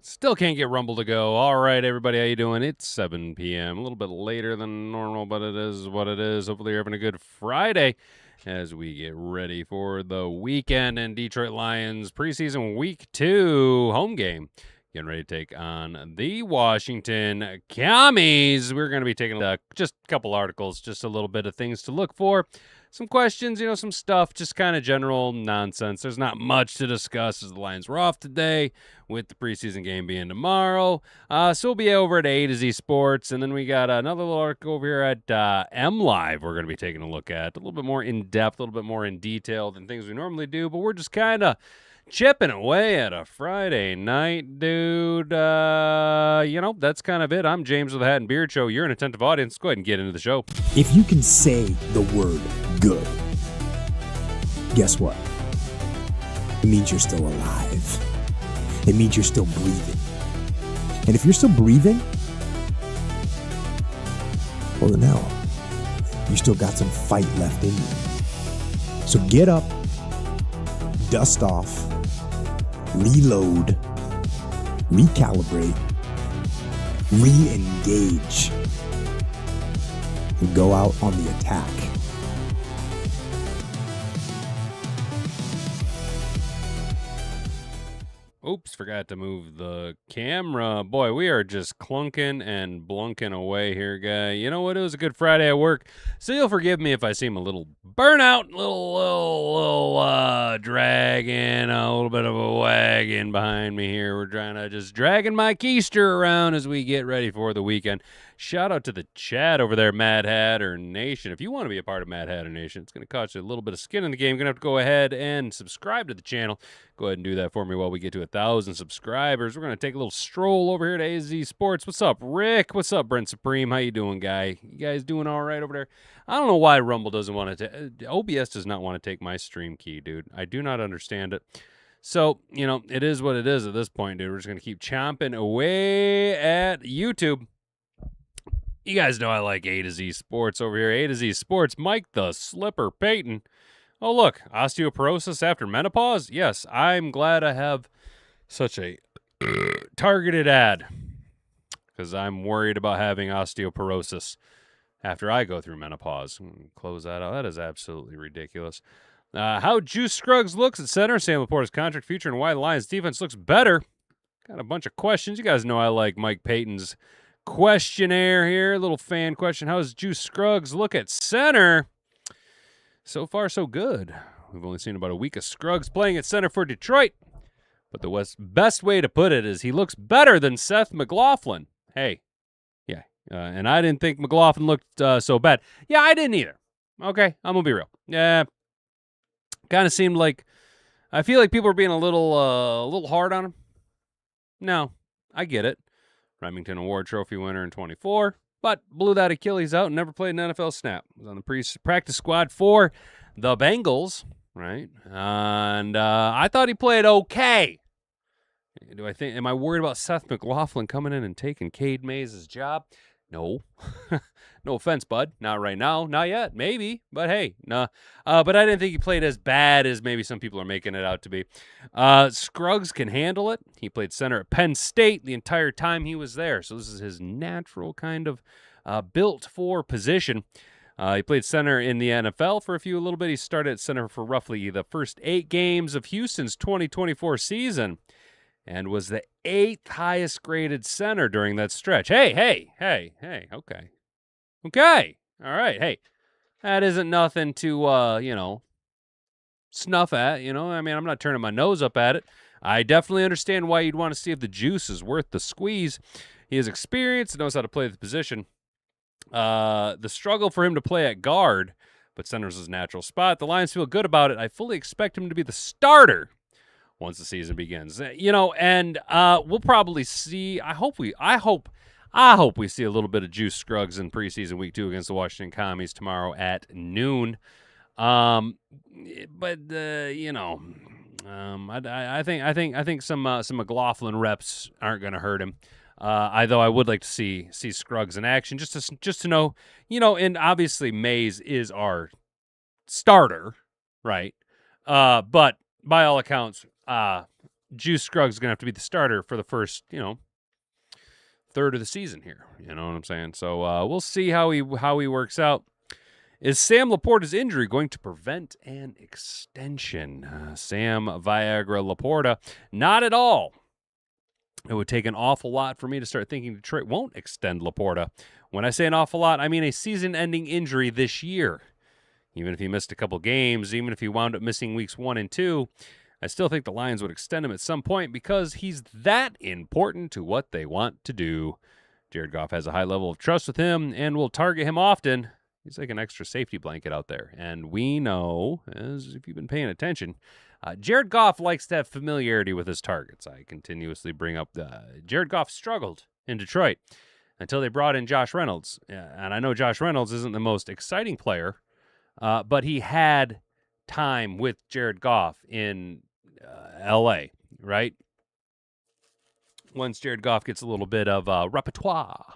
Still can't get Rumble to go. All right, everybody, how you doing? It's 7 p.m. A little bit later than normal, but it is what it is. Hopefully you're having a good Friday as we get ready for the weekend and Detroit Lions preseason week 2 home game. Getting ready to take on the Washington Commies. We're going to be taking just a couple articles, just a little bit of things to look for. Some questions, some stuff, just kind of general nonsense. There's not much to discuss as the Lions were off today with the preseason game being tomorrow. So we'll be over at A to Z Sports, and then we got another little article over here at M Live we're going to be taking a look at. A little bit more in-depth, a little bit more in detail than things we normally do, but we're just kind of chipping away at a Friday night, dude. That's kind of it. I'm James with the Hat and Beard Show. You're an attentive audience. Go ahead and get into the show. If you can say the word good, guess what? It means you're still alive. It means you're still breathing. And if you're still breathing, well, then hell, you still got some fight left in you. So get up, dust off, reload, recalibrate, re-engage, and go out on the attack. Oops, forgot to move the camera. Boy, we are just clunking and blunking away here, guy. You know what? It was a good Friday at work, so you'll forgive me if I seem a little burnout, little dragging, a little bit of a wagon behind me here. We're trying to just dragging my keister around as we get ready for the weekend. Shout out to the chat over there, Mad Hatter Nation. If you want to be a part of Mad Hatter Nation, it's going to cost you a little bit of skin in the game. You're going to have to go ahead and subscribe to the channel. Go ahead and do that for me while we get to 1,000 subscribers. We're going to take a little stroll over here to AZ Sports. What's up, Rick? What's up, Brent Supreme? How you doing, guy? You guys doing all right over there? I don't know why Rumble doesn't want to OBS does not want to take my stream key, dude. I do not understand it. So, it is what it is at this point, dude. We're just going to keep chomping away at YouTube. You guys know I like A to Z Sports over here. A to Z Sports, Mike the Slipper Payton. Oh, look, osteoporosis after menopause? Yes, I'm glad I have such a targeted ad because I'm worried about having osteoporosis after I go through menopause. Close that out. That is absolutely ridiculous. How Juice Scruggs looks at center, Sam LaPorta's contract future, and why the Lions defense looks better. Got a bunch of questions. You guys know I like Mike Payton's questionnaire here, a little fan question. How does Juice Scruggs look at center? So far, so good. We've only seen about a week of Scruggs playing at center for Detroit, but the best way to put it is he looks better than Seth McLaughlin. Hey, yeah, and I didn't think McLaughlin looked so bad. Yeah, I didn't either. Okay, I'm gonna be real. Yeah, kind of seemed like I feel like people are being a little hard on him. No, I get it. Remington Award Trophy winner in 24, but blew that Achilles out and never played an NFL snap. Was on the practice squad for the Bengals, right? And I thought he played okay. Am I worried about Seth McLaughlin coming in and taking Cade Mays' job? No. No offense, bud. Not right now. Not yet. Maybe. But hey, nah. But I didn't think he played as bad as maybe some people are making it out to be. Scruggs can handle it. He played center at Penn State the entire time he was there. So this is his natural kind of built for position. He played center in the NFL for a little bit. He started at center for roughly the first 8 games of Houston's 2024 season and was the 8th highest graded center during that stretch. Hey, okay. Okay. All right. Hey, that isn't nothing to, snuff at, I mean, I'm not turning my nose up at it. I definitely understand why you'd want to see if the juice is worth the squeeze. He has experience, knows how to play the position. The struggle for him to play at guard, but center's his natural spot. The Lions feel good about it. I fully expect him to be the starter once the season begins. And we'll probably see, I hope we see a little bit of Juice Scruggs in preseason week 2 against the Washington Commies tomorrow at noon. I think some McLaughlin reps aren't going to hurt him. Though I would like to see Scruggs in action just to know, and obviously Mays is our starter, right? But by all accounts, Juice Scruggs is going to have to be the starter for the first, third of the season here. You know what I'm saying? So we'll see how he works out. Is Sam LaPorta's injury going to prevent an extension? Sam Viagra LaPorta, not at all. It would take an awful lot for me to start thinking Detroit won't extend LaPorta. When I say an awful lot, I mean a season-ending injury this year. Even if he missed a couple games, even if he wound up missing weeks 1 and 2, I still think the Lions would extend him at some point because he's that important to what they want to do. Jared Goff has a high level of trust with him and will target him often. He's like an extra safety blanket out there. And we know, as if you've been paying attention, Jared Goff likes to have familiarity with his targets. I continuously bring up Jared Goff struggled in Detroit until they brought in Josh Reynolds. And I know Josh Reynolds isn't the most exciting player, but he had time with Jared Goff in L.A., right? Once Jared Goff gets a little bit of repertoire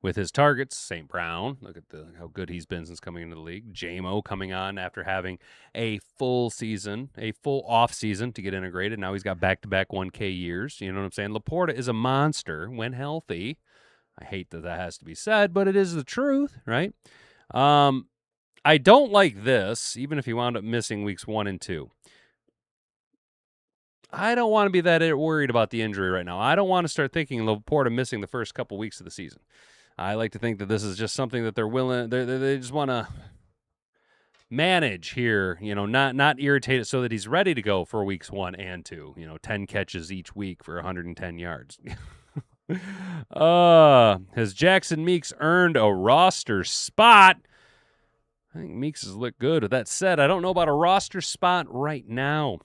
with his targets, St. Brown, look at how good he's been since coming into the league. J-Mo coming on after having a full season, a full off season to get integrated. Now he's got back-to-back 1K years. You know what I'm saying? LaPorta is a monster when healthy. I hate that has to be said, but it is the truth, right? I don't like this, even if he wound up missing weeks 1 and 2. I don't want to be that worried about the injury right now. I don't want to start thinking LaPorta missing the first couple weeks of the season. I like to think that this is just something that they're willing, they just want to manage here, not irritate it so that he's ready to go for weeks 1 and 2, 10 catches each week for 110 yards. Has Jackson Meeks earned a roster spot? I think Meeks has looked good. With that said, I don't know about a roster spot right now.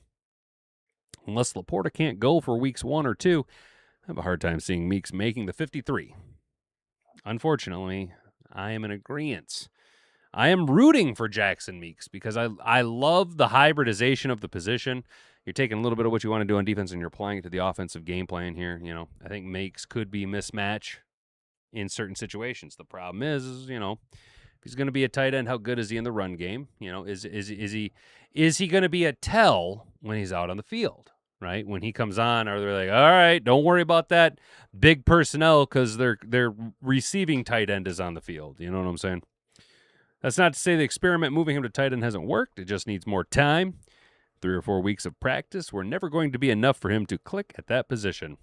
Unless LaPorta can't go for weeks 1 or 2, I have a hard time seeing Meeks making the 53. Unfortunately, I am in agreement. I am rooting for Jackson Meeks because I love the hybridization of the position. You're taking a little bit of what you want to do on defense and you're applying it to the offensive game plan here. I think Meeks could be mismatch in certain situations. The problem is if he's going to be a tight end, how good is he in the run game? Is he going to be a tell when he's out on the field? Right? When he comes on, are they like, all right, don't worry about that big personnel because their receiving tight end is on the field. You know what I'm saying? That's not to say the experiment moving him to tight end hasn't worked. It just needs more time. 3 or 4 weeks of practice were never going to be enough for him to click at that position.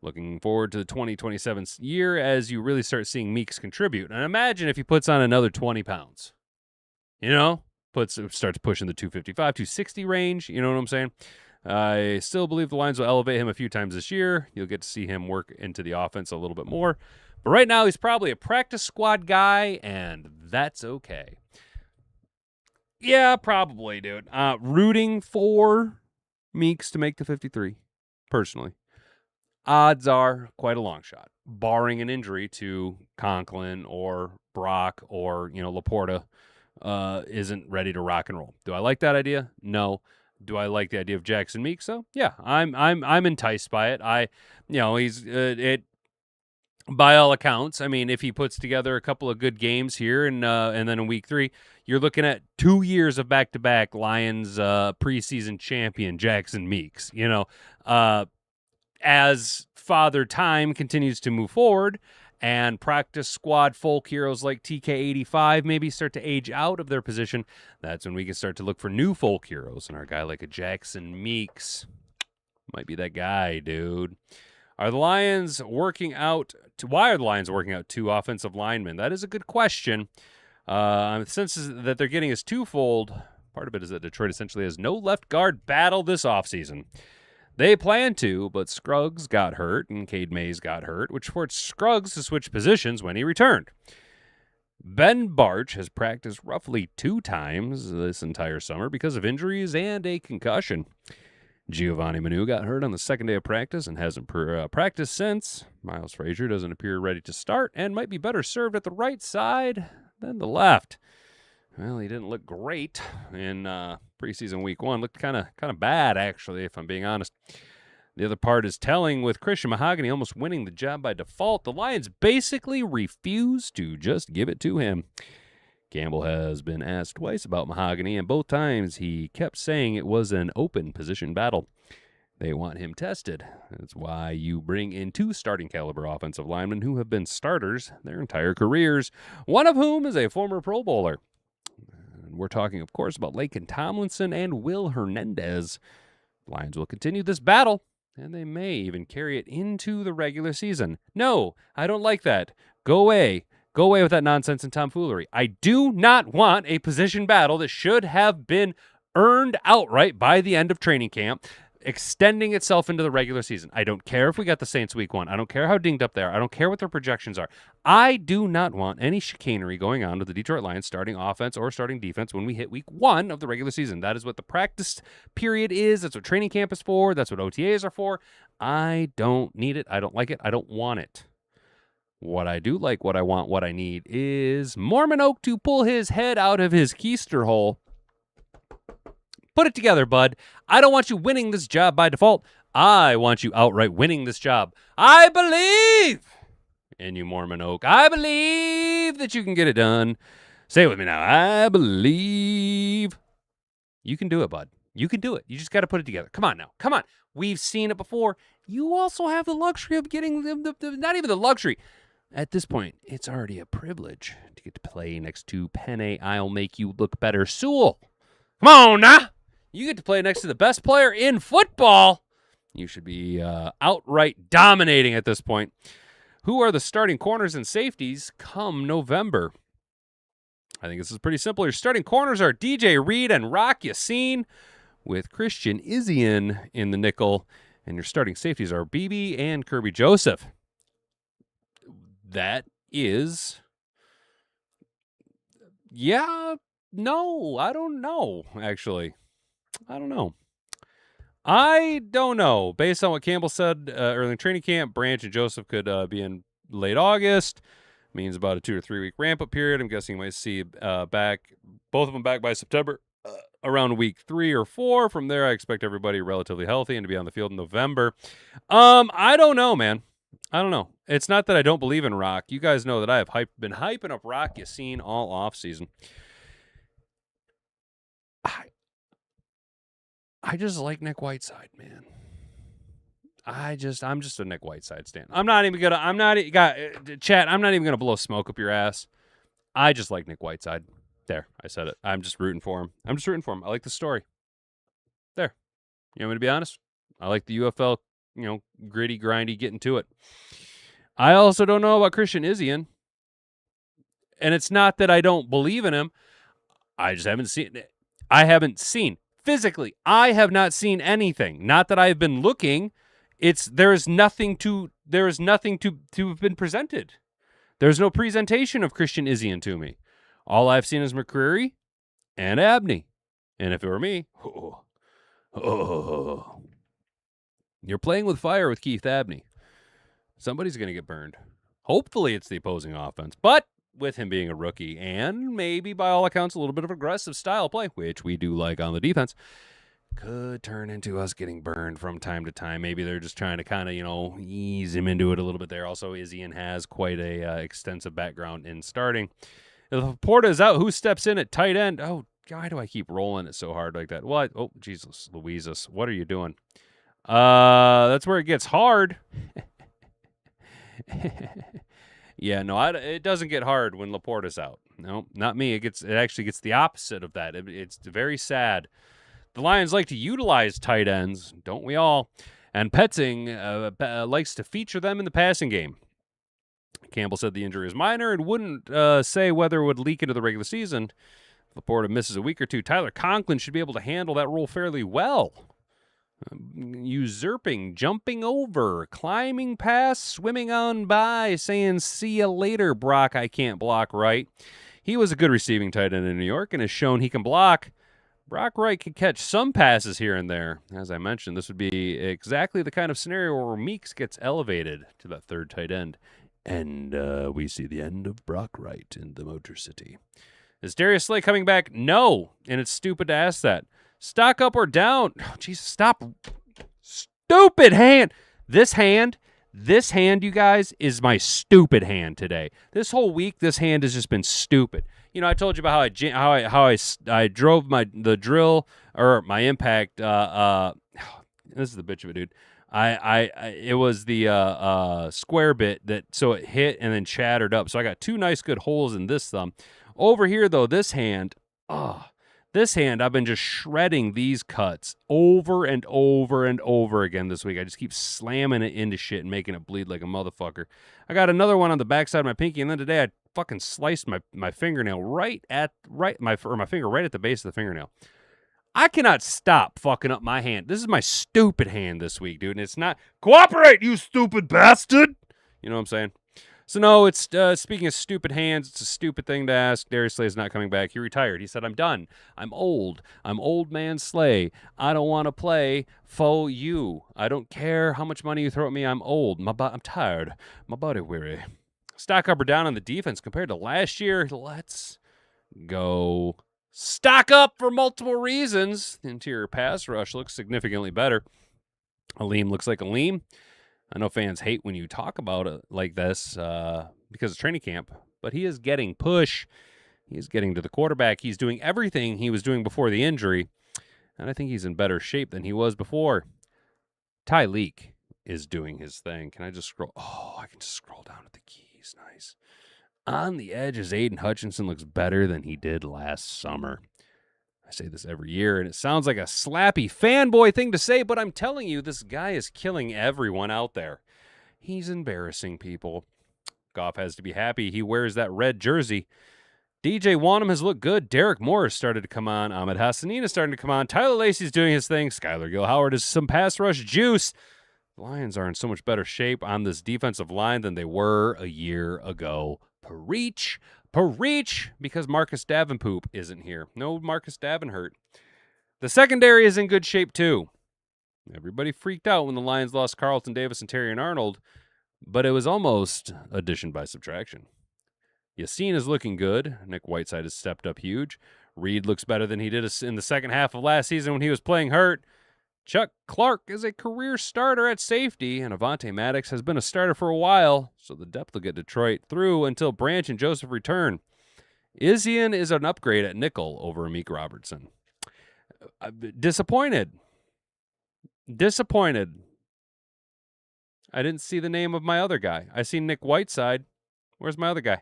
Looking forward to the 2027 year as you really start seeing Meeks contribute. And imagine if he puts on another 20 pounds. Starts pushing the 255, 260 range. You know what I'm saying? I still believe the Lions will elevate him a few times this year. You'll get to see him work into the offense a little bit more. But right now, he's probably a practice squad guy, and that's okay. Yeah, probably, dude. Rooting for Meeks to make the 53, personally. Odds are quite a long shot, barring an injury to Conklin or Brock or, LaPorta isn't ready to rock and roll. Do I like that idea? No. Do I like the idea of Jackson Meeks, though? Yeah, I'm enticed by it. He's by all accounts. I mean, if he puts together a couple of good games here and then in week 3, you're looking at 2 years of back-to-back Lions preseason champion Jackson Meeks. As Father Time continues to move forward and practice squad folk heroes like TK85 maybe start to age out of their position, that's when we can start to look for new folk heroes. And our guy like a Jackson Meeks might be that guy, dude. Why are the Lions working out 2 offensive linemen? That is a good question. The sense that they're getting is twofold. Part of it is that Detroit essentially has no left guard battle this offseason. They planned to, but Scruggs got hurt and Cade Mays got hurt, which forced Scruggs to switch positions when he returned. Ben Barch has practiced roughly 2 times this entire summer because of injuries and a concussion. Giovanni Manu got hurt on the second day of practice and hasn't practiced since. Miles Frazier doesn't appear ready to start and might be better served at the right side than the left. Well, he didn't look great in preseason week 1. Looked kind of bad, actually, if I'm being honest. The other part is telling with Christian Mahogany almost winning the job by default. The Lions basically refused to just give it to him. Campbell has been asked twice about Mahogany, and both times he kept saying it was an open position battle. They want him tested. That's why you bring in 2 starting caliber offensive linemen who have been starters their entire careers, one of whom is a former Pro Bowler. And we're talking, of course, about Laken Tomlinson and Will Hernandez. Lions will continue this battle, and they may even carry it into the regular season. No, I don't like that. Go away. Go away with that nonsense and tomfoolery. I do not want a position battle that should have been earned outright by the end of training camp, extending itself into the regular season. I don't care if we got the Saints week 1. I don't care how dinged up they are. I don't care what their projections are. I do not want any chicanery going on with the Detroit Lions starting offense or starting defense when we hit week 1 of the regular season. That is what the practice period is. That's what training camp is for. That's what OTAs are for. I don't need it. I don't like it. I don't want it. What I do like, what I want, what I need is Mormon Oak to pull his head out of his keister hole. Put it together, bud. I don't want you winning this job by default. I want you outright winning this job. I believe in you, Mormon Oak. I believe that you can get it done. Say it with me now. I believe you can do it, bud. You can do it. You just got to put it together. Come on now. Come on. We've seen it before. You also have the luxury of getting not even the luxury. At this point, it's already a privilege to get to play next to Penne I'll Make You Look Better Sewell. Come on now. You get to play next to the best player in football. You should be outright dominating at this point. Who are the starting corners and safeties come November? I think this is pretty simple. Your starting corners are DJ Reed and Rock Yassin, with Christian Izien in the nickel. And your starting safeties are BB and Kirby Joseph. That is... Yeah, no, I don't know, actually. I don't know. Based on what Campbell said early in training camp, Branch and Joseph could be in late August. Means about a 2 or 3 week ramp up period. I'm guessing you might see both of them back by September, around week 3 or 4. From there, I expect everybody relatively healthy and to be on the field in November. I don't know, man. I don't know. It's not that I don't believe in Rock. You guys know that I have been hyping up Rock Yassin all off season. I just like Nick Whiteside, man. I'm just a Nick Whiteside stan. Chat, I'm not even gonna blow smoke up your ass. I just like Nick Whiteside. There, I said it. I'm just rooting for him. I like the story. There. You want me to be honest? I like the UFL, gritty, grindy, getting to it. I also don't know about Christian Izien. And it's not that I don't believe in him. I just haven't seen it. Physically, I have not seen anything. Not that I've been looking. There is nothing to have been presented. There's no presentation of Christian Izien to me. All I've seen is McCreary and Abney. And if it were me, you're playing with fire with Keith Abney. Somebody's going to get burned. Hopefully it's the opposing offense. But with him being a rookie and maybe, by all accounts, a little bit of aggressive style play, which we do like on the defense, could turn into us getting burned from time to time. Maybe they're just trying to kind of, ease him into it a little bit there. Also, Izien has quite a extensive background in starting. If LaPorta is out, who steps in at tight end? Oh, why do I keep rolling it so hard like that? What? Oh, Jesus, Louises. What are you doing? That's where it gets hard. Yeah, no, it doesn't get hard when LaPorta's out. No, not me. It actually gets the opposite of that. It's very sad. The Lions like to utilize tight ends, don't we all? And Petzing likes to feature them in the passing game. Campbell said the injury is minor and wouldn't say whether it would leak into the regular season. If LaPorta misses a week or two, Tyler Conklin should be able to handle that role fairly well. Usurping, jumping over, climbing past, swimming on by, saying, "See you later, Brock, I can't block right." He was a good receiving tight end in New York and has shown he can block. Brock Wright can catch some passes here and there. As I mentioned, this would be exactly the kind of scenario where Meeks gets elevated to that third tight end. And we see the end of Brock Wright in the Motor City. Is Darius Slay coming back? No, and it's stupid to ask that. Stock up or down? Oh, Jesus, stop. Stupid hand. This hand, you guys, is my stupid hand today. This whole week, this hand has just been stupid. I told you about how I drove the drill or my impact. this is the bitch of it, dude. It was the square bit that so it hit and then shattered up. So I got 2 nice good holes in this thumb. Over here though, this hand, I've been just shredding these cuts over and over and over again this week. I just keep slamming it into shit and making it bleed like a motherfucker. I got another one on the backside of my pinky, and then today I fucking sliced my fingernail my finger right at the base of the fingernail. I cannot stop fucking up my hand. This is my stupid hand this week, dude. And it's not cooperate, you stupid bastard. You know what I'm saying? So no, it's speaking of stupid hands, it's a stupid thing to ask. Darius Slay is not coming back. He retired. He said, I'm done. I'm old. I'm old man Slay. I don't want to play for you. I don't care how much money you throw at me. I'm old. I'm tired. My body weary. Stock up or down on the defense compared to last year. Let's go. Stock up for multiple reasons. The interior pass rush looks significantly better. Aleem looks like Aleem. I know fans hate when you talk about it like this because of training camp, but he is getting push. He's getting to the quarterback. He's doing everything he was doing before the injury, and I think he's in better shape than he was before. Ty Leak is doing his thing. Can I just scroll? Oh, I can just scroll down at the keys. Nice. On the edges, Aiden Hutchinson looks better than he did last summer. I say this every year, and it sounds like a slappy fanboy thing to say, but I'm telling you, this guy is killing everyone out there. He's embarrassing people. Goff has to be happy he wears that red jersey. DJ Wanham has looked good. Derek Moore has started to come on. Ahmed Hassanin is starting to come on. Tyler Lacey's doing his thing. Skylar Gill-Howard is some pass rush juice. The Lions are in so much better shape on this defensive line than they were a year ago. Preach, because Marcus Davenport isn't here. No Marcus Davenport. The secondary is in good shape, too. Everybody freaked out when the Lions lost Carlton Davis and Terrion Arnold, but it was almost addition by subtraction. Yassine is looking good. Nick Whiteside has stepped up huge. Reed looks better than he did in the second half of last season when he was playing hurt. Chuck Clark is a career starter at safety, and Avonte Maddox has been a starter for a while, so the depth will get Detroit through until Branch and Joseph return. Izzian is an upgrade at nickel over Amik Robertson. Disappointed. I didn't see the name of my other guy. I see Nick Whiteside. Where's my other guy?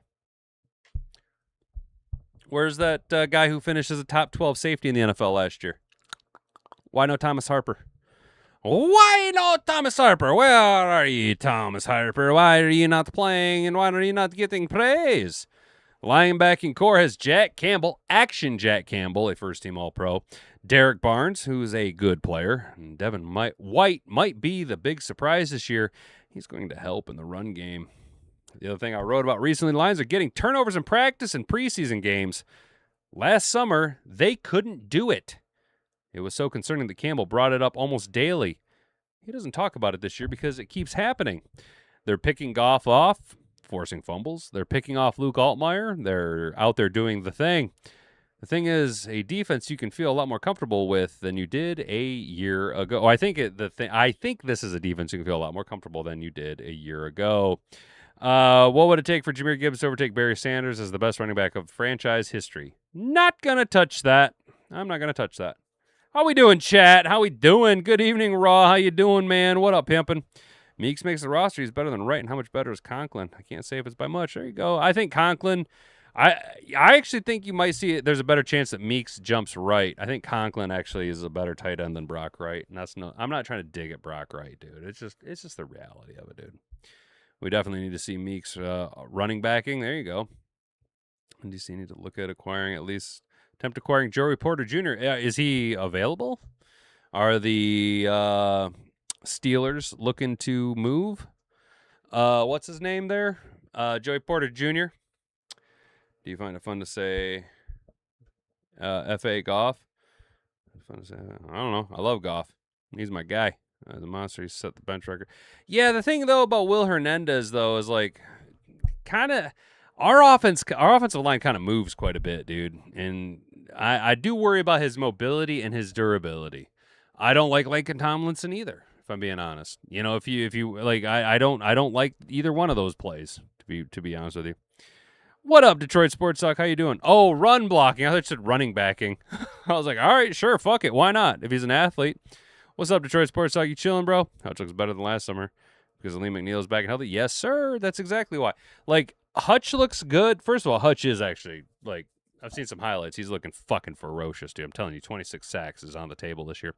Where's that guy who finished as a top 12 safety in the NFL last year? Why no Thomas Harper? Why no Thomas Harper? Where are you, Thomas Harper? Why are you not playing, and why are you not getting praise? Linebacking core has Jack Campbell, Action Jack Campbell, a first-team All-Pro. Derek Barnes, who's a good player. And Devin White might be the big surprise this year. He's going to help in the run game. The other thing I wrote about recently, the Lions are getting turnovers in practice and preseason games. Last summer, they couldn't do it. It was so concerning that Campbell brought it up almost daily. He doesn't talk about it this year because it keeps happening. They're picking Goff off, forcing fumbles. They're picking off Luke Altmaier. They're out there doing the thing. The thing is, a defense you can feel a lot more comfortable with than you did a year ago. I think this is a defense you can feel a lot more comfortable than you did a year ago. What would it take for Jahmyr Gibbs to overtake Barry Sanders as the best running back of franchise history? Not gonna touch that. I'm not gonna touch that. How we doing, chat? How we doing? Good evening, Raw. How you doing, man? What up, pimpin'? Meeks makes the roster. He's better than Wright. And how much better is Conklin? I can't say if it's by much. There you go. I think Conklin, I actually think you might see it. There's a better chance that Meeks jumps Wright. I think Conklin actually is a better tight end than Brock Wright. And I'm not trying to dig at Brock Wright, dude. It's just the reality of it, dude. We definitely need to see Meeks running backing. There you go. And DC need to look at acquiring at least. Attempt acquiring Joey Porter Jr. Is he available? Are the Steelers looking to move? What's his name there? Joey Porter Jr. Do you find it fun to say F.A. Goff? Fun to say, I don't know. I love Goff. He's my guy. The monster. He set the bench record. Yeah, the thing, though, about Will Hernandez, though, is like kind of our offensive line kind of moves quite a bit, dude. And I do worry about his mobility and his durability. I don't like Laken Tomlinson either, if I'm being honest. You know, if you like, I don't like either one of those plays, to be honest with you. What up, Detroit Sports Talk? How you doing? Oh, run blocking. I thought you said running backing. I was like, all right, sure, fuck it. Why not? If he's an athlete. What's up, Detroit Sports Talk? You chilling, bro? Hutch looks better than last summer because Lee McNeil's back and healthy. Yes, sir. That's exactly why. Like, Hutch looks good. First of all, Hutch is actually, like, I've seen some highlights. He's looking fucking ferocious, dude. I'm telling you, 26 sacks is on the table this year.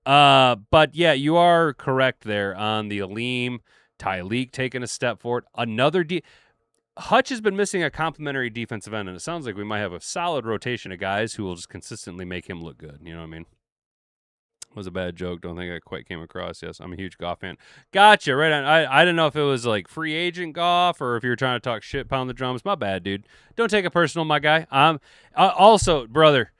But yeah, you are correct there on the Aleem. Tyleek taking a step forward. Hutch has been missing a complimentary defensive end, and it sounds like we might have a solid rotation of guys who will just consistently make him look good. You know what I mean? It was a bad joke. Don't think I quite came across. Yes, I'm a huge Goff fan. Gotcha. Right on. I didn't know if it was like free agent Goff or if you were trying to talk shit, pound the drums. My bad, dude. Don't take it personal, my guy. Also, brother,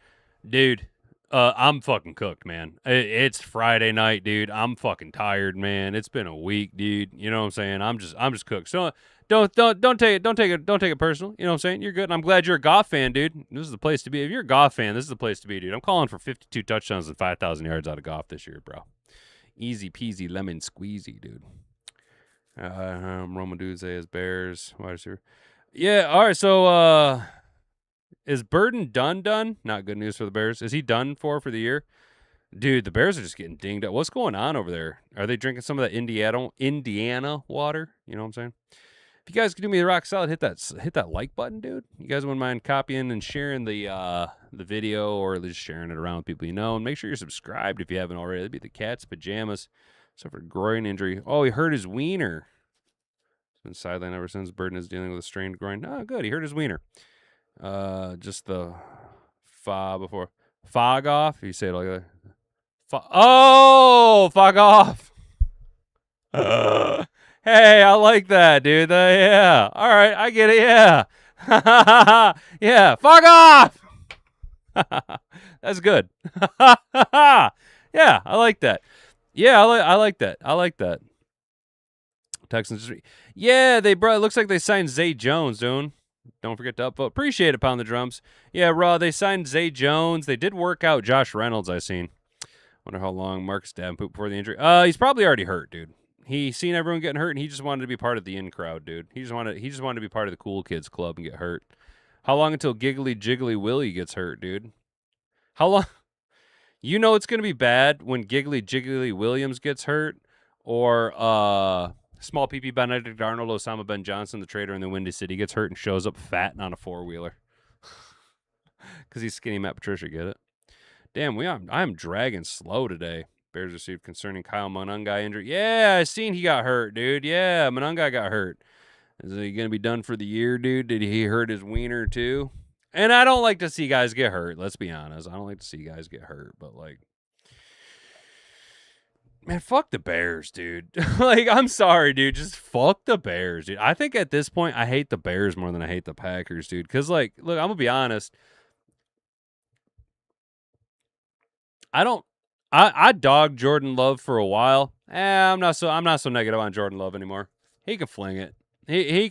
dude. I'm fucking cooked, man. It's Friday night, dude. I'm fucking tired, man. It's been a week, dude. You know what I'm saying? I'm just cooked. So don't take it personal. You know what I'm saying? You're good. And I'm glad you're a Goff fan, dude. This is the place to be. If you're a Goff fan, this is the place to be, dude. I'm calling for 52 touchdowns and 5,000 yards out of Goff this year, bro. Easy peasy lemon squeezy, dude. Roma Duze as Bears wide receiver. Yeah. All right. So is Burden done? Not good news for the Bears. Is he done for the year? Dude, the Bears are just getting dinged up. What's going on over there? Are they drinking some of that Indiana water? You know what I'm saying? If you guys could do me the rock solid, hit that like button, dude. You guys wouldn't mind copying and sharing the video or at least sharing it around with people you know. And make sure you're subscribed if you haven't already. That'd be the Cat's pajamas. Suffered a groin injury. Oh, he hurt his wiener. He's been sidelined ever since. Burden is dealing with a strained groin. Oh, good. He hurt his wiener. Just the before fog off. You say it like that. Fog off. Hey, I like that, dude. Yeah. All right, I get it. Yeah. Yeah. Fog off. That's good. Yeah, I like that. Yeah, I like that. I like that. Texans. Yeah, it looks like they signed Zay Jones, dude. Don't forget to upvote. Appreciate it, Pound the Drums. Yeah, Raw, they signed Zay Jones. They did work out Josh Reynolds, I seen. Wonder how long Marcus Davenport before the injury. He's probably already hurt, dude. He seen everyone getting hurt, and he just wanted to be part of the in crowd, dude. He just wanted to be part of the cool kids club and get hurt. How long until Giggly Jiggly Willie gets hurt, dude? How long? You know it's gonna be bad when Giggly Jiggly Williams gets hurt, or Small PP Benedict Arnold, Osama Ben Johnson, the trader in the Windy City, gets hurt and shows up fat and on a four-wheeler. Because he's skinny Matt Patricia, get it? Damn, I am dragging slow today. Bears received concerning Kyle Monungai injury. Yeah, I seen he got hurt, dude. Yeah, Monungai got hurt. Is he going to be done for the year, dude? Did he hurt his wiener too? And I don't like to see guys get hurt. Let's be honest. I don't like to see guys get hurt, but like, man, fuck the Bears, dude. Like, I'm sorry, dude. Just fuck the Bears, dude. I think at this point, I hate the Bears more than I hate the Packers, dude. Because, like, look, I'm going to be honest. I dogged Jordan Love for a while. I'm not so negative on Jordan Love anymore. He can fling it. He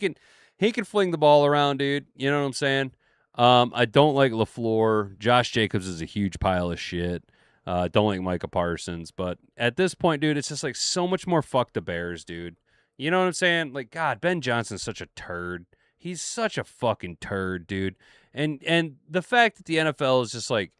can fling the ball around, dude. You know what I'm saying? I don't like LaFleur. Josh Jacobs is a huge pile of shit. Don't like Micah Parsons. But at this point, dude, it's just like so much more fuck the Bears, dude. You know what I'm saying? Like, God, Ben Johnson's such a turd. He's such a fucking turd, dude. And the fact that the NFL is just like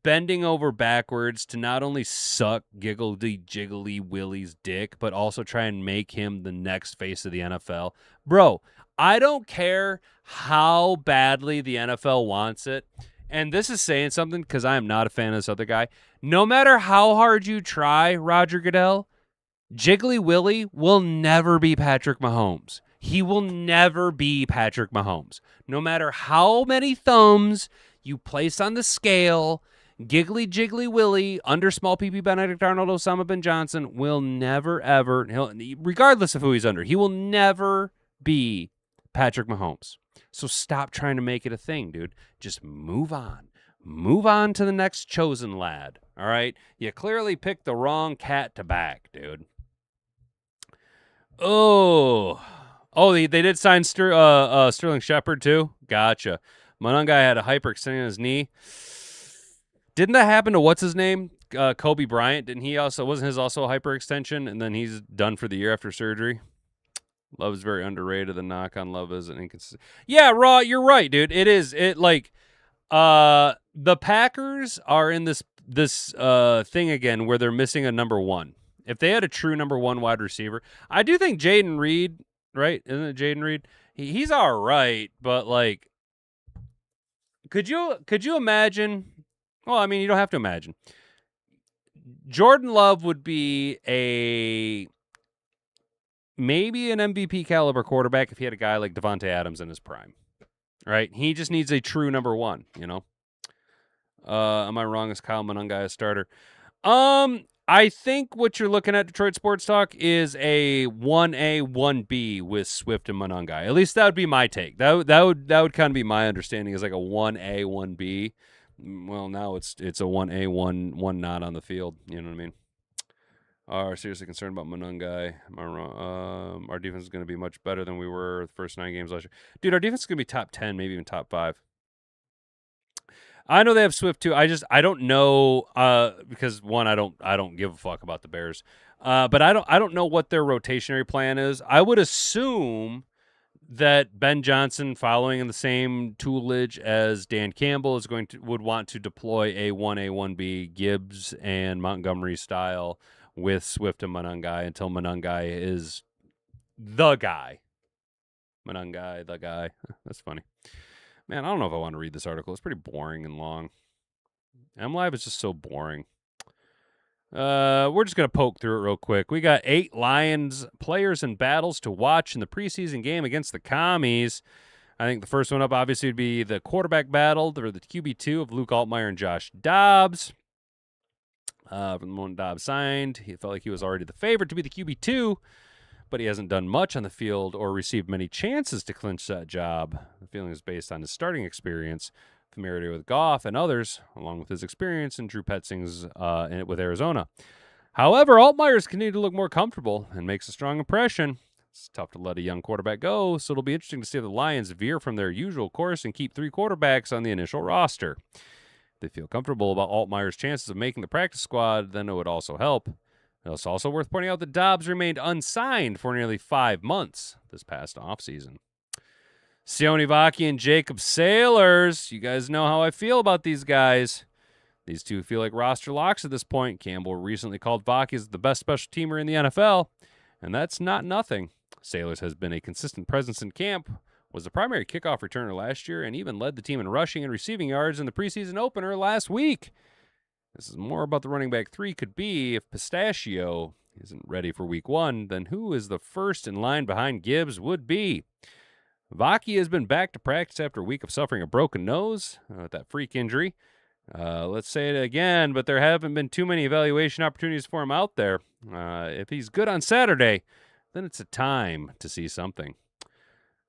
bending over backwards to not only suck Giggledy Jiggly Willie's dick, but also try and make him the next face of the NFL. Bro, I don't care how badly the NFL wants it. And this is saying something because I am not a fan of this other guy. No matter how hard you try, Roger Goodell, Jiggly Willie will never be Patrick Mahomes. He will never be Patrick Mahomes. No matter how many thumbs you place on the scale, Giggly Jiggly Willie under Small PP Benedict Arnold Osama Ben Johnson will never, ever, regardless of who he's under, he will never be Patrick Mahomes. So stop trying to make it a thing, dude. Just move on. Move on to the next chosen lad, all right? You clearly picked the wrong cat to back, dude. Oh, they did sign Sterling Shepard, too? Gotcha. Monungai had a hyperextension in his knee. Didn't that happen to what's his name? Kobe Bryant. Wasn't his also a hyperextension and then he's done for the year after surgery? Love is very underrated. The knock on Love is an inconsistent. Yeah, Raw, you're right, dude. It is. The Packers are in this this thing again where they're missing a number one. If they had a true number one wide receiver, I do think Jaden Reed, right? Isn't it Jaden Reed? He's all right, but like, could you imagine? Well, I mean, you don't have to imagine. Jordan Love would be maybe an MVP caliber quarterback if he had a guy like Devontae Adams in his prime, right? He just needs a true number one, you know? Am I wrong? Is Kyle Monangai a starter? I think what you're looking at, Detroit Sports Talk, is a 1A, 1B with Swift and Monangai. At least that would be my take. That would kind of be my understanding, is like a 1A, 1B. Well, now it's a 1A, 1 not on the field. You know what I mean? Are seriously concerned about Monangai. Am I wrong? Our defense is going to be much better than we were the first 9 games last year. Dude, our defense is going to be top 10, maybe even top 5. I know they have Swift too. I don't know because one, I don't give a fuck about the Bears. But I don't know what their rotationary plan is. I would assume that Ben Johnson, following in the same toolage as Dan Campbell, would want to deploy a 1A, 1B Gibbs and Montgomery style with Swift and Monangai until Monangai is the guy. Monangai, the guy. That's funny. Man, I don't know if I want to read this article. It's pretty boring and long. MLive is just so boring. We're just going to poke through it real quick. We got 8 Lions players and battles to watch in the preseason game against the Commies. I think the first one up obviously would be the quarterback battle, or the QB2 of Luke Altmaier and Josh Dobbs. From the moment Dobbs signed, he felt like he was already the favorite to be the QB2, but he hasn't done much on the field or received many chances to clinch that job. The feeling is based on his starting experience, familiarity with Goff and others, along with his experience in Drew Petzing's with Arizona. However, Altmaier's continued to look more comfortable and makes a strong impression. It's tough to let a young quarterback go, so it'll be interesting to see if the Lions veer from their usual course and keep 3 quarterbacks on the initial roster. If they feel comfortable about Altmaier's chances of making the practice squad, then it would also help. It's also worth pointing out that Dobbs remained unsigned for nearly 5 months this past offseason. Sione Vaki and Jacob Sailors. You guys know how I feel about these guys. These two feel like roster locks at this point. Campbell recently called Vaki as the best special teamer in the NFL, and that's not nothing. Sailors has been a consistent presence in camp, was the primary kickoff returner last year, and even led the team in rushing and receiving yards in the preseason opener last week. This is more about the running back 3 could be if Pistachio isn't ready for week 1, then who is the first in line behind Gibbs would be. Vaki has been back to practice after a week of suffering a broken nose with that freak injury. Let's say it again, but there haven't been too many evaluation opportunities for him out there. If he's good on Saturday, then it's a time to see something.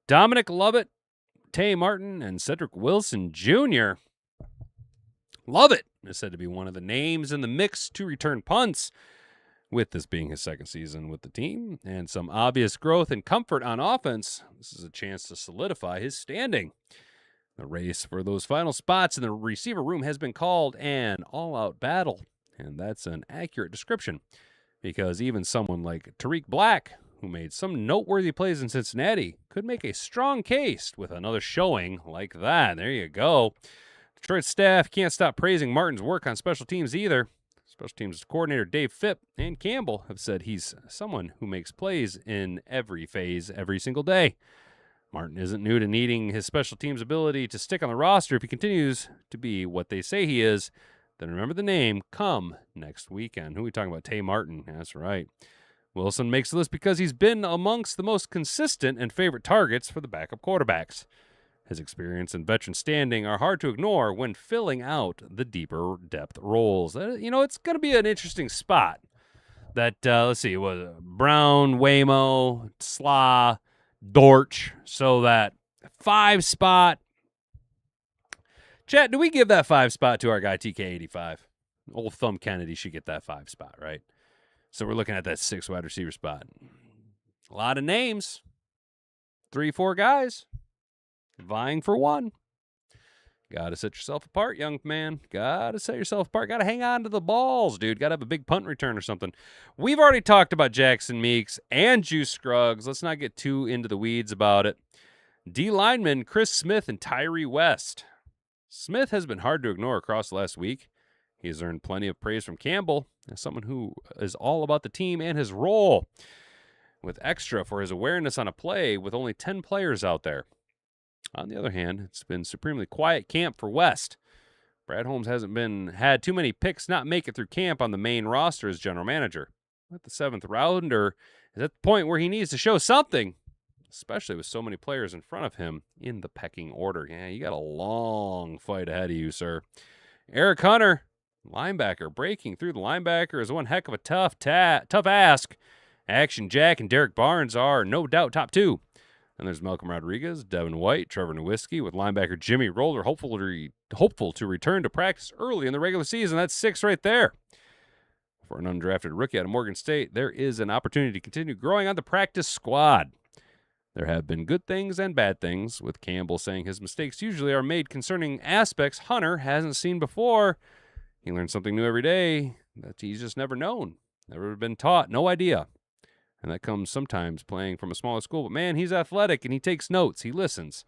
Dominic Lovett, Tay Martin, and Cedric Wilson Jr. Lovett is said to be one of the names in the mix to return punts, with this being his second season with the team and some obvious growth and comfort on offense. This is a chance to solidify his standing. The race for those final spots in the receiver room has been called an all-out battle, and that's an accurate description because even someone like Tariq Black, who made some noteworthy plays in Cincinnati, could make a strong case with another showing like that. There you go. Detroit staff can't stop praising Martin's work on special teams either. Special teams coordinator Dave Phipp and Campbell have said he's someone who makes plays in every phase every single day. Martin isn't new to needing his special teams ability to stick on the roster. If he continues to be what they say he is, then remember the name come next weekend. Who are we talking about? Tay Martin. That's right. Wilson makes the list because he's been amongst the most consistent and favorite targets for the backup quarterbacks. His experience and veteran standing are hard to ignore when filling out the deeper depth roles. It's going to be an interesting spot. That, let's see, Brown, Waymo, Slaw, Dortch. So that 5 spot. Chat, do we give that 5 spot to our guy TK85? Old Thumb Kennedy should get that 5 spot, right? So we're looking at that 6 wide receiver spot. A lot of names. 3-4 guys vying for 1. Got to set yourself apart, young man. Got to set yourself apart. Got to hang on to the balls, dude. Got to have a big punt return or something. We've already talked about Jackson Meeks and Juice Scruggs. Let's not get too into the weeds about it. D lineman Chris Smith and Tyree West. Smith has been hard to ignore across the last week. He has earned plenty of praise from Campbell as someone who is all about the team and his role, with extra for his awareness on a play with only 10 players out there. On the other hand, it's been supremely quiet camp for West. Brad Holmes hasn't had too many picks not make it through camp on the main roster as general manager. But the 7th rounder is at the point where he needs to show something, especially with so many players in front of him in the pecking order. Yeah, you got a long fight ahead of you, sir. Eric Hunter, linebacker, breaking through the linebacker is one heck of a tough ask. Action Jack and Derek Barnes are no doubt top 2. And there's Malcolm Rodriguez, Devin White, Trevor Nowitzki, with linebacker Jimmy Roller hopeful to return to practice early in the regular season. That's 6 right there. For an undrafted rookie out of Morgan State, there is an opportunity to continue growing on the practice squad. There have been good things and bad things, with Campbell saying his mistakes usually are made concerning aspects Hunter hasn't seen before. He learns something new every day that he's just never known, never been taught, no idea. And that comes sometimes playing from a smaller school. But, man, he's athletic, and he takes notes. He listens.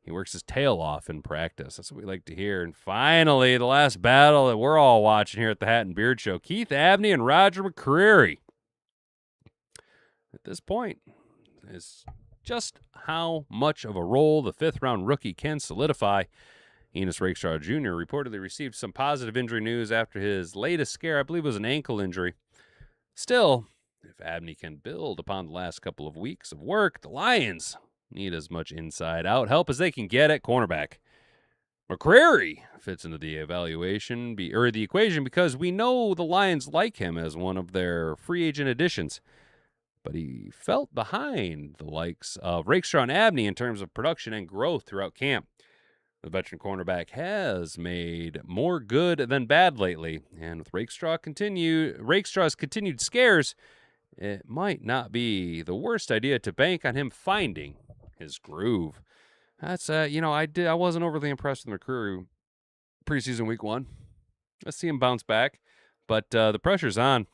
He works his tail off in practice. That's what we like to hear. And finally, the last battle that we're all watching here at the Hat and Beard Show, Keith Abney and Roger McCreary. At this point, is just how much of a role the 5th-round rookie can solidify. Enos Rakestraw Jr. reportedly received some positive injury news after his latest scare. I believe it was an ankle injury. Still, if Abney can build upon the last couple of weeks of work, the Lions need as much inside-out help as they can get at cornerback. McCreary fits into the the equation because we know the Lions like him as one of their free agent additions. But he felt behind the likes of Rakestraw and Abney in terms of production and growth throughout camp. The veteran cornerback has made more good than bad lately, and with Rakestraw's continued scares, it might not be the worst idea to bank on him finding his groove. That's I wasn't overly impressed with McCreary preseason week 1. Let's see him bounce back, but the pressure's on.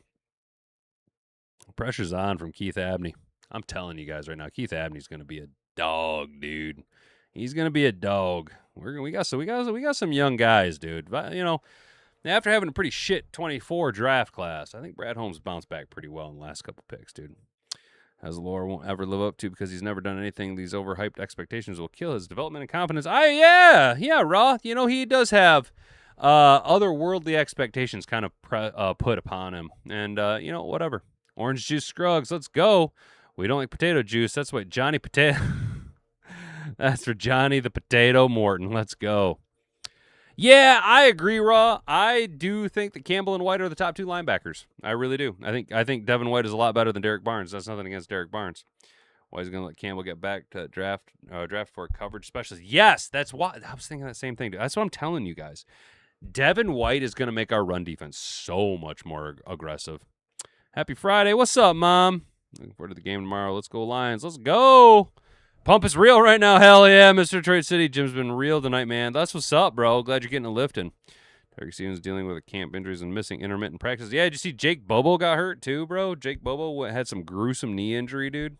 Pressure's on from Keith Abney. I'm telling you guys right now, Keith Abney's going to be a dog, dude. He's going to be a dog. We got some young guys, dude. You know, after having a pretty shit 24 draft class, I think Brad Holmes bounced back pretty well in the last couple picks, dude. As Laura won't ever live up to because he's never done anything. These overhyped expectations will kill his development and confidence. Yeah, Roth. You know, he does have otherworldly expectations kind of put upon him. And, whatever. Orange Juice Scruggs, let's go. We don't like potato juice. That's what Johnny Potato... That's for Johnny the Potato Morton. Let's go. Yeah, I agree, Raw. I do think that Campbell and White are the top 2 linebackers. I really do. I think Devin White is a lot better than Derek Barnes. That's nothing against Derek Barnes. Why is he going to let Campbell get back to draft for coverage specialist? Yes, that's why. I was thinking that same thing. That's what I'm telling you guys. Devin White is going to make our run defense so much more aggressive. Happy Friday. What's up, Mom? Looking forward to the game tomorrow. Let's go, Lions. Let's go. Pump is real right now. Hell yeah, Mr. Detroit City. Jim's been real tonight, man. That's what's up, bro. Glad you're getting a lifting. Terry Stevens dealing with camp injuries and missing intermittent practice. Yeah, did you see Jake Bobo got hurt too, bro? Jake Bobo had some gruesome knee injury, dude.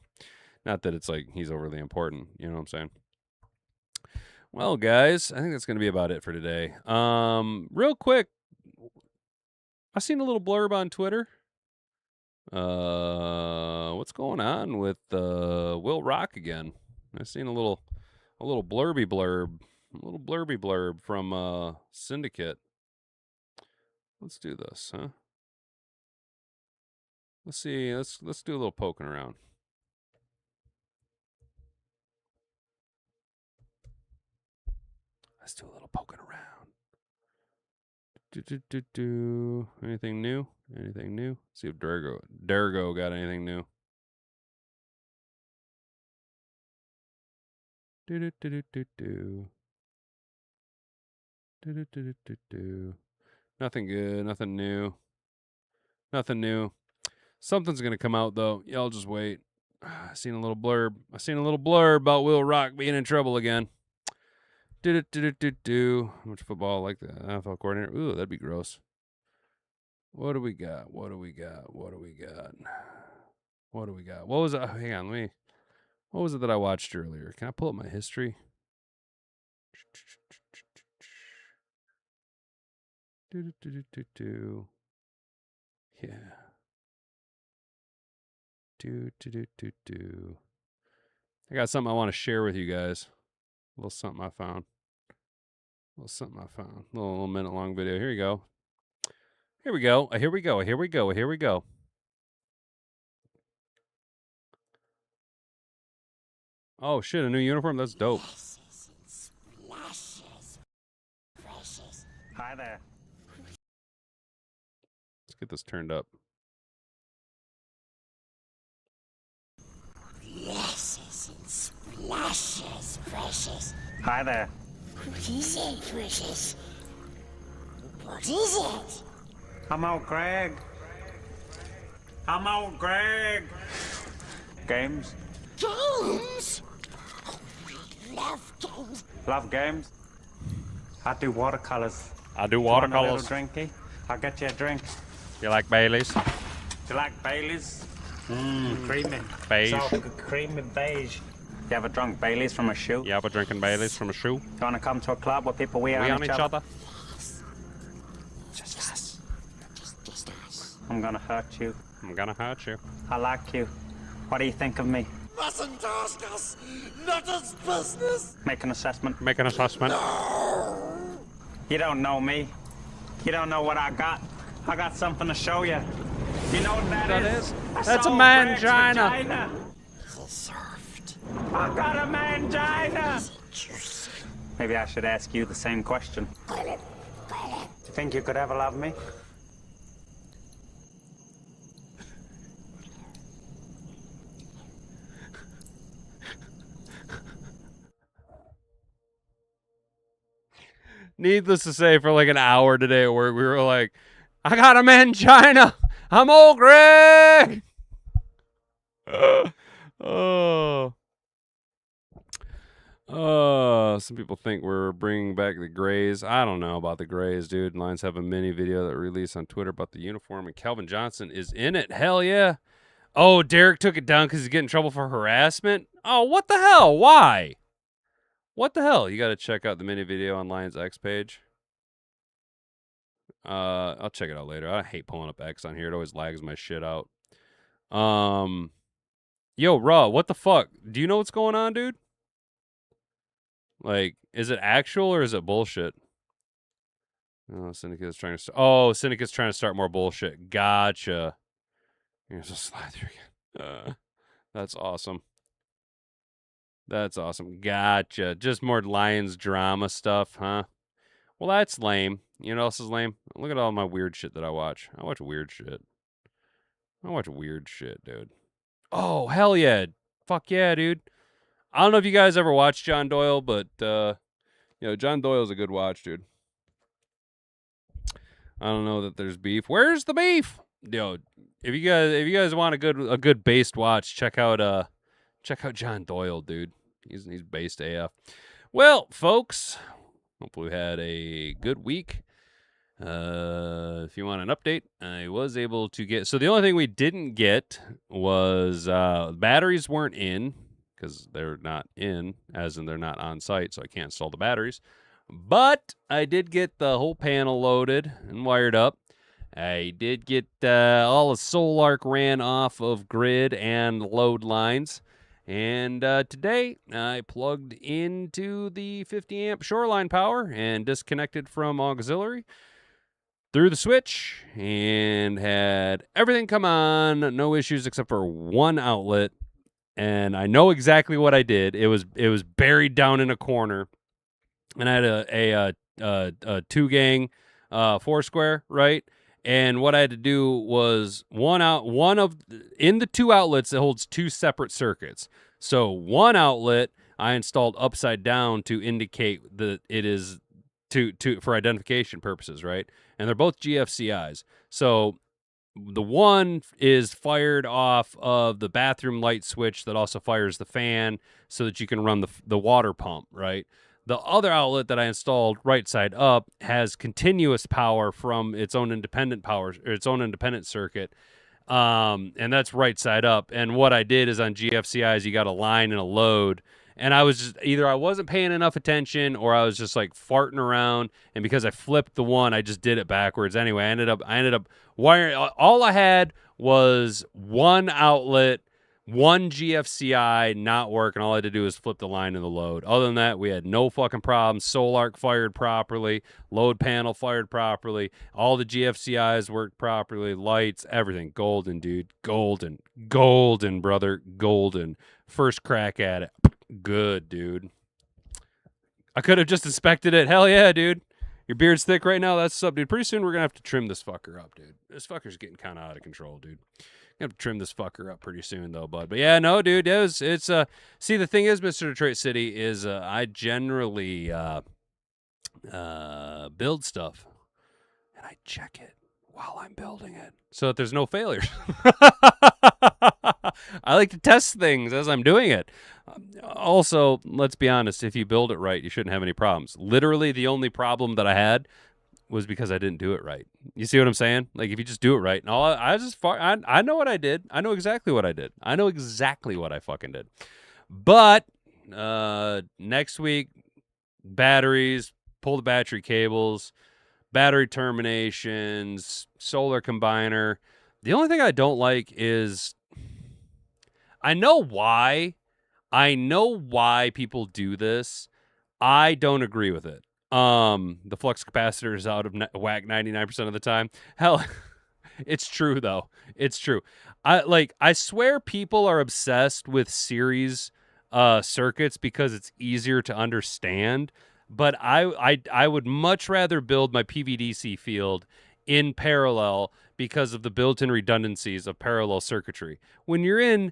Not that it's like he's overly important. You know what I'm saying? Well, guys, I think that's going to be about it for today. Real quick, I seen a little blurb on Twitter. What's going on with Will Rock again? I seen a little blurby blurb from Syndicate. Let's do this, huh? Let's see. Let's do a little poking around. Let's do a little poking around. Anything new? Anything new? See if Dergo got anything new. Nothing good. Nothing new. Nothing new. Something's gonna come out though. Y'all just wait. I seen a little blurb about Will Rock being in trouble again. How much football like the NFL coordinator? Ooh, that'd be gross. What do we got? What was it? Hang on, what was it that I watched earlier? Can I pull up my history? Do. Yeah. Do. I got something I want to share with you guys. A little something I found. A little minute long video. Here you go. Here we go. Here we go. Here we go. Here we go. Oh shit, a new uniform? That's dope. Hi there. Let's get this turned up. Flashes and splashes, precious. Hi there. What is it, precious? What is it? I'm old Greg. Games? Games? We love games. Love games? I do watercolors. I do Want a little watercolors. drinky? I'll get you a drink. You like Baileys? Do you like Baileys? Creamy. Beige. So creamy beige. You ever drunk Baileys from a shoe? You ever drinking Baileys from a shoe? You wanna come to a club where people wear We on each other? Just us. Just us. I'm gonna hurt you. I'm gonna hurt you. I like you. What do you think of me? Mustn't ask us. Not his business. Make an assessment. Make an assessment. You don't know me. You don't know what I got. I got something to show you. You know what that is? That's a sold mangina. Greg's vagina. Deserved. I got a mangina. Maybe I should ask you the same question. Do you think you could ever love me? Needless to say, for like an hour today at work, we were like, I got a mangina. I'm old Greg. Oh. Some people think we're bringing back the Grays. I don't know about the Grays, dude. Lions have a mini video that released on Twitter about the uniform, and Calvin Johnson is in it. Hell yeah. Oh, Derek took it down because he's getting in trouble for harassment. Oh, what the hell? Why? What the hell? You got to check out the mini video on Lions X page. I'll check it out later. I hate pulling up X on here. It always lags my shit out. Yo, Raw, what the fuck? Do you know what's going on, dude? Like, is it actual or is it bullshit? Oh, Syndicate's trying to start more bullshit. Gotcha. Here's a slide through again. That's awesome. That's awesome. Gotcha. Just more Lions drama stuff, huh? Well, that's lame. You know what else is lame? Look at all my weird shit that I watch. I watch weird shit. Dude. Oh, hell yeah. Fuck yeah, dude. I don't know if you guys ever watched John Doyle, but, John Doyle's a good watch, dude. I don't know that there's beef. Where's the beef? Yo, if you guys want a good based watch, check out John Doyle, dude. He's based AF. Well, folks, hopefully we had a good week. If you want an update, I was able to get. So the only thing we didn't get was batteries weren't in because they're not in, as in they're not on site, so I can't install the batteries. But I did get the whole panel loaded and wired up. I did get all the Solarc ran off of grid and load lines. And today I plugged into the 50 amp Shoreline power and disconnected from auxiliary through the switch and had everything come on, no issues except for one outlet. And I know exactly what I did. It was buried down in a corner, and I had a 2-gang 4-square, right? And what I had to do was in the 2 outlets, it holds 2 separate circuits. So one outlet I installed upside down to indicate that it is for identification purposes, right? And they're both GFCIs. So the one is fired off of the bathroom light switch that also fires the fan so that you can run the water pump, right? The other outlet that I installed right side up has continuous power from its own independent power, or its own independent circuit And that's right side up. And what I did is on GFCIs, you got a line and a load. And I was just either I wasn't paying enough attention or I was just like farting around. And because I flipped the one, I just did it backwards. Anyway, I ended up wiring. All I had was one outlet, one GFCI not working. All I had to do was flip the line and the load. Other than that, we had no fucking problems. Solarc fired properly. Load panel fired properly. All the GFCIs worked properly. Lights, everything. Golden, dude. Golden. Golden, brother. Golden. First crack at it. Good, dude. I could have just inspected it. Hell yeah, dude. Your beard's thick right now. That's what's up, dude. Pretty soon we're going to have to trim this fucker up, dude. This fucker's getting kind of out of control, dude. Gonna have to trim this fucker up pretty soon, though, bud. But yeah, no, dude, it's see, the thing is, Mr. Detroit City, is I generally build stuff and I check it while I'm building it so that there's no failures. I like to test things as I'm doing it. Also, let's be honest, if you build it right, you shouldn't have any problems. Literally, the only problem that I had was because I didn't do it right. You see what I'm saying? Like, if you just do it right, and I know what I did. I know exactly what I did. I know exactly what I fucking did. But next week, batteries, pull the battery cables, battery terminations, solar combiner. The only thing I don't like is I know why people do this. I don't agree with it. The flux capacitor is out of whack 99% of the time. Hell, it's true though. It's true. I swear people are obsessed with series circuits because it's easier to understand. But I would much rather build my PVDC field in parallel because of the built-in redundancies of parallel circuitry. When you're in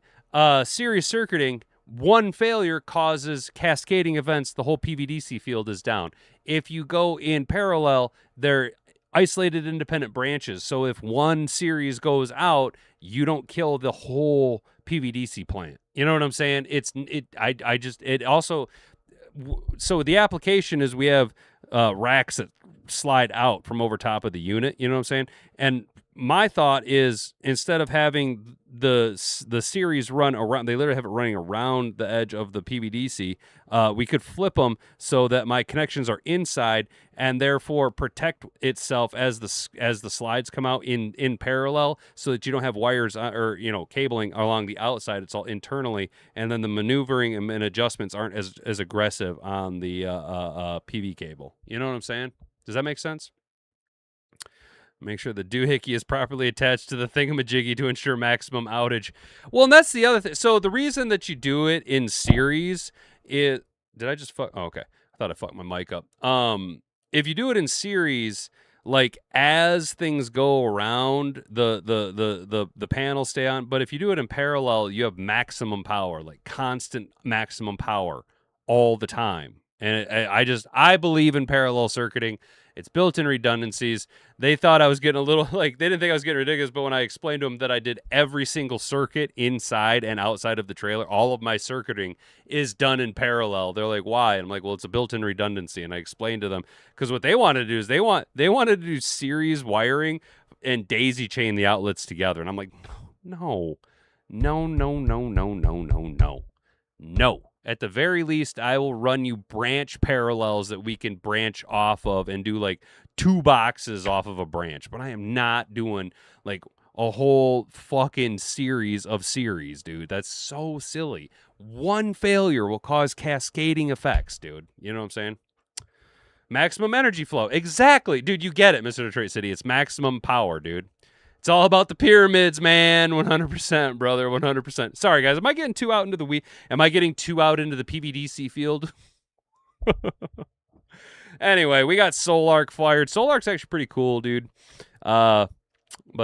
series circuiting, one failure causes cascading events. The whole PVDC field is down. If you go in parallel, they're isolated independent branches. So if one series goes out, you don't kill the whole PVDC plant. You know what I'm saying? So the application is we have racks that slide out from over top of the unit. You know what I'm saying? And my thought is, instead of having the series run around, they literally have it running around the edge of the PVDC. We could flip them so that my connections are inside and therefore protect itself as the slides come out in parallel, so that you don't have wires or cabling along the outside. It's all internally, and then the maneuvering and adjustments aren't as aggressive on the PV cable. You know what I'm saying? Does that make sense? Make sure the doohickey is properly attached to the thingamajiggy to ensure maximum outage. Well, and that's the other thing. So the reason that you do it in series is... Did I just fuck... Oh, okay. I thought I fucked my mic up. If you do it in series, like, as things go around, the panels stay on. But if you do it in parallel, you have maximum power, like constant maximum power all the time. And I believe in parallel circuiting. It's built-in redundancies. They thought I was getting a little, they didn't think I was getting ridiculous, but when I explained to them that I did every single circuit inside and outside of the trailer, all of my circuiting is done in parallel. They're like, why? And I'm like, well, it's a built-in redundancy. And I explained to them, because what they wanted to do is they wanted to do series wiring and daisy chain the outlets together. And I'm like, no. At the very least, I will run you branch parallels that we can branch off of and do like 2 boxes off of a branch. But I am not doing like a whole fucking series of series, dude. That's so silly. One failure will cause cascading effects, dude. You know what I'm saying? Maximum energy flow. Exactly. Dude, you get it, Mr. Detroit City. It's maximum power, dude. It's all about the pyramids, man. 100%, brother. 100%. Sorry, guys. Am I getting too out into the Am I getting too out into the PVDC field? Anyway, we got Solarc fired. Solarc's actually pretty cool, dude. But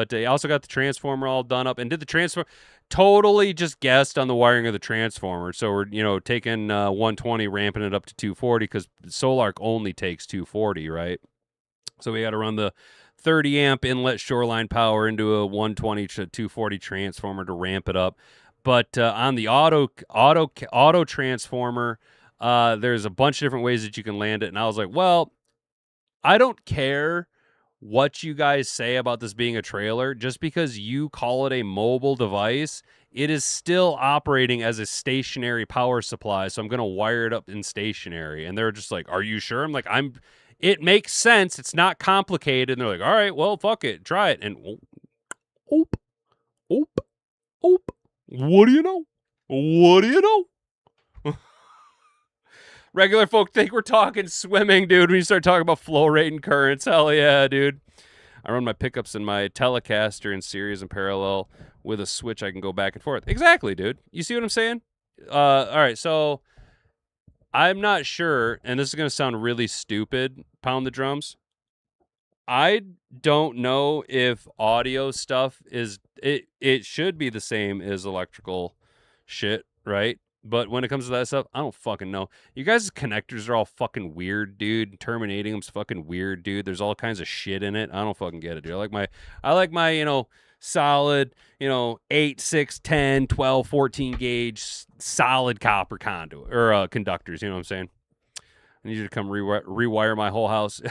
they also got the transformer all done up and did the transformer. Totally just guessed on the wiring of the transformer. So we're, taking 120, ramping it up to 240 because Solarc only takes 240, right? So we got to run the 30 amp inlet shoreline power into a 120 to 240 transformer to ramp it up. But on the auto transformer, there's a bunch of different ways that you can land it. And I was like, well, I don't care what you guys say about this being a trailer, just because you call it a mobile device, it is still operating as a stationary power supply. So I'm going to wire it up in stationary. And they're just like, are you sure? I'm like, it makes sense. It's not complicated. And they're like, all right, well, fuck it. Try it. And oop, oop, oop. What do you know? What do you know? Regular folk think we're talking swimming, dude. When you start talking about flow rate and currents, hell yeah, dude. I run my pickups in my Telecaster in series and parallel with a switch I can go back and forth. Exactly, dude. You see what I'm saying? All right, so I'm not sure, and this is going to sound really stupid, pound the drums. I don't know if audio stuff it should be the same as electrical shit, right? But when it comes to that stuff, I don't fucking know. You guys' connectors are all fucking weird, dude. Terminating them's fucking weird, dude. There's all kinds of shit in it. I don't fucking get it, dude. I like my, solid, 8, 6, 10, 12, 14 gauge solid copper conduit or conductors, you know what I'm saying? I need you to come rewire my whole house.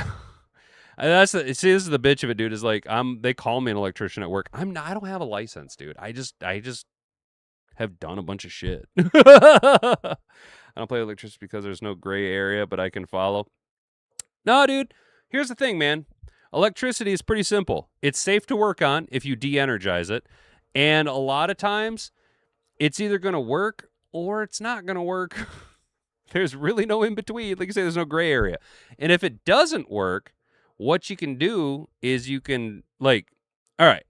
This is the bitch of it, dude. Is like they call me an electrician at work. I don't have a license, dude. I just have done a bunch of shit. I don't play electricity because there's no gray area, but I can follow. No, dude. Here's the thing, man. Electricity is pretty simple. It's safe to work on if you de-energize it, and a lot of times it's either going to work or it's not going to work. There's really no in between. Like you say, there's no gray area. And if it doesn't work, what you can do is you can, all right,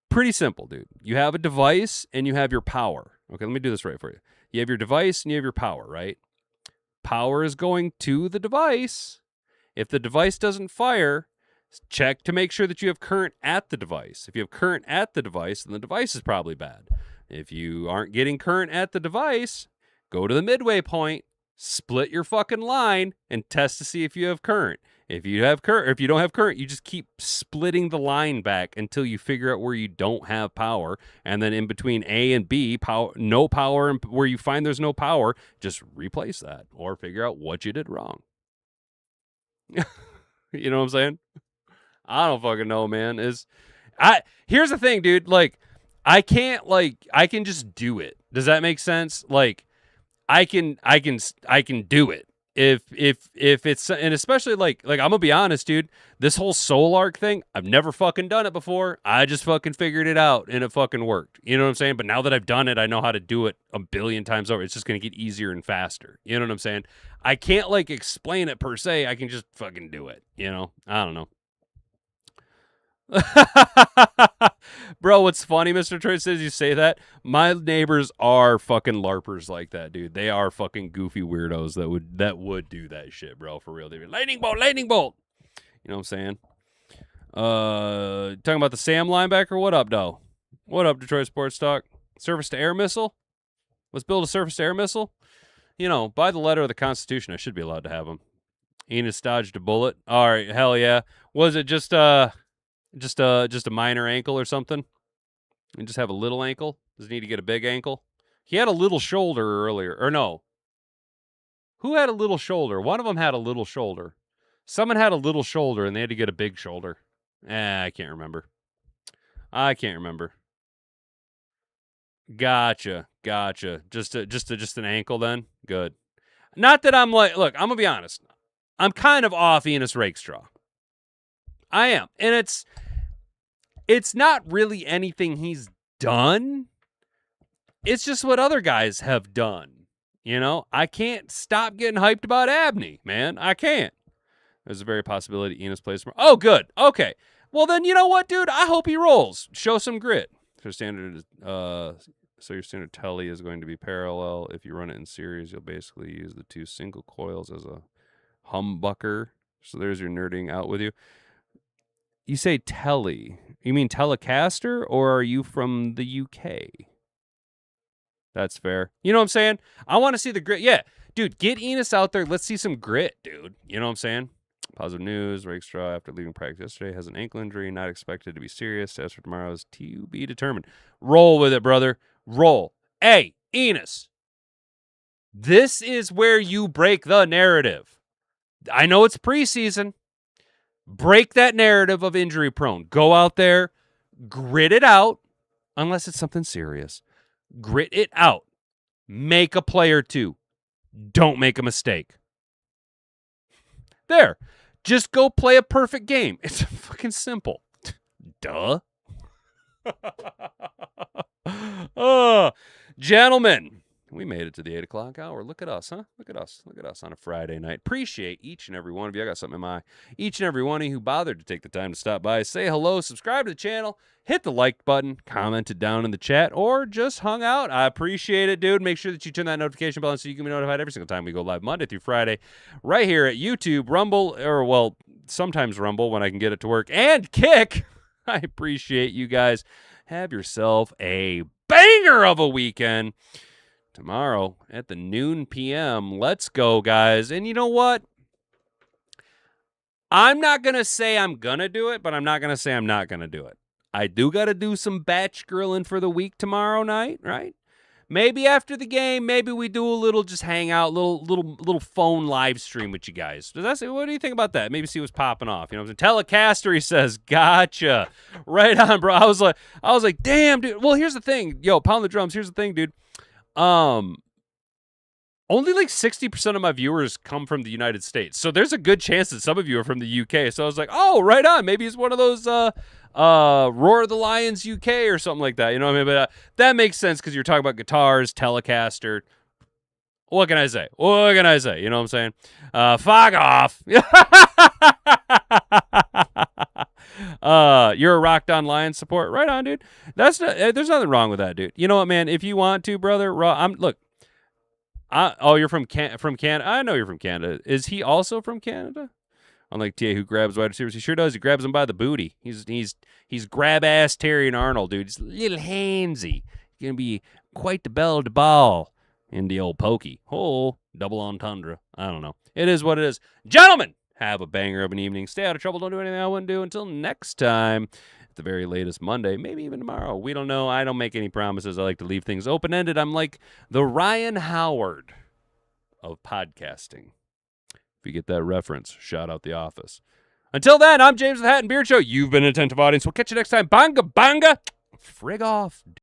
pretty simple, dude. You have a device and you have your power. Okay, let me do this right for you. You have your device and you have your power, right? Power is going to the device. If the device doesn't fire, check to make sure that you have current at the device. If you have current at the device, then the device is probably bad. If you aren't getting current at the device, go to the midway point, split your fucking line, and test to see if you have current. If you don't have current, you just keep splitting the line back until you figure out where you don't have power. And then in between A and B, no power, and where you find there's no power, just replace that or figure out what you did wrong. You know what I'm saying? I don't fucking know, man. Here's the thing, dude. I can just do it. Does that make sense? I can do it. If it's, and especially I'm gonna be honest, dude, this whole Solarc thing, I've never fucking done it before. I just fucking figured it out and it fucking worked. You know what I'm saying? But now that I've done it, I know how to do it a billion times over. It's just gonna get easier and faster. You know what I'm saying? I can't explain it per se. I can just fucking do it. I don't know. Bro, what's funny, Mr. Troy says you say that. My neighbors are fucking LARPers like that, dude. They are fucking goofy weirdos that would do that shit, bro, for real. They'd be lightning bolt. You know what I'm saying? Talking about the Sam linebacker. What up, though? What up, Detroit Sports Talk? Surface to air missile? Let's build a surface to air missile. By the letter of the Constitution, I should be allowed to have them. Enos dodged a bullet. All right, hell yeah. Was it just a minor ankle or something? And just have a little ankle? Does he need to get a big ankle? He had a little shoulder earlier. Or no. Who had a little shoulder? One of them had a little shoulder. Someone had a little shoulder and they had to get a big shoulder. I can't remember. Gotcha. Just an ankle then? Good. Not that I'm look, I'm going to be honest. I'm kind of off Enos Rakestraw. I am. And it's not really anything he's done. It's just what other guys have done. I can't stop getting hyped about Abney, man. I can't. There's a very possibility Enos plays tomorrow. Oh, good. Okay. Well, then you know what, dude? I hope he rolls. Show some grit. So your standard telly is going to be parallel. If you run it in series, you'll basically use the two single coils as a humbucker. So there's your nerding out with you. You say telly. You mean Telecaster, or are you from the UK? That's fair. You know what I'm saying? I want to see the grit. Yeah. Dude, get Enos out there. Let's see some grit, dude. You know what I'm saying? Positive news. Rakestraw, after leaving practice yesterday, has an ankle injury, not expected to be serious. As for tomorrow is to be determined. Roll with it, brother. Roll. Hey, Enos. This is where you break the narrative. I know it's preseason, Break that narrative of injury prone. Go out there, grit it out, unless it's something serious. Grit it out. Make a play or two. Don't make a mistake. There. Just go play a perfect game. It's fucking simple. Duh. Gentlemen, we made it to the 8 o'clock hour. Look at us, huh? Look at us. Look at us on a Friday night. Appreciate each and every one of you. I got something in my eye. Each and every one of you who bothered to take the time to stop by, say hello, subscribe to the channel, hit the like button, comment it down in the chat, or just hung out. I appreciate it, dude. Make sure that you turn that notification bell on so you can be notified every single time we go live Monday through Friday right here at YouTube, Rumble, or, well, sometimes Rumble when I can get it to work, and Kick. I appreciate you guys. Have yourself a banger of a weekend. Tomorrow at the noon p.m. Let's go, guys. And you know what? I'm not going to say I'm going to do it, but I'm not going to say I'm not going to do it. I do got to do some batch grilling for the week tomorrow night, right? Maybe after the game, maybe we do a little just hang out, little phone live stream with you guys. What do you think about that? Maybe see what's popping off. You know what I'm saying? Telecaster, he says, gotcha. Right on, bro. I was like, damn, dude. Well, here's the thing. Yo, pound the drums. Here's the thing, dude. Only like 60% of my viewers come from the United States. So there's a good chance that some of you are from the UK. So I was like, oh, right on. Maybe it's one of those Roar of the Lions UK or something like that. You know what I mean? But that makes sense because you're talking about guitars, Telecaster. What can I say? What can I say? You know what I'm saying? Fuck off. You're a Rocked On Lions support. Right on, dude. There's nothing wrong with that, dude. You know what, man? If you want to, brother, you're from Canada. I know you're from Canada. Is he also from Canada? Unlike TA, who grabs wide receivers, he sure does. He grabs them by the booty. He's grab ass Terry and Arnold, dude. He's a little handsy. He's gonna be quite the bell to ball in the old pokey. Oh, double entendre. I don't know. It is what it is, gentlemen. Have a banger of an evening. Stay out of trouble. Don't do anything I wouldn't do. Until next time, at the very latest Monday, maybe even tomorrow. We don't know. I don't make any promises. I like to leave things open-ended. I'm like the Ryan Howard of podcasting. If you get that reference, shout out The Office. Until then, I'm James with the Hat and Beard Show. You've been an attentive audience. We'll catch you next time. Banga, banga. Frig off.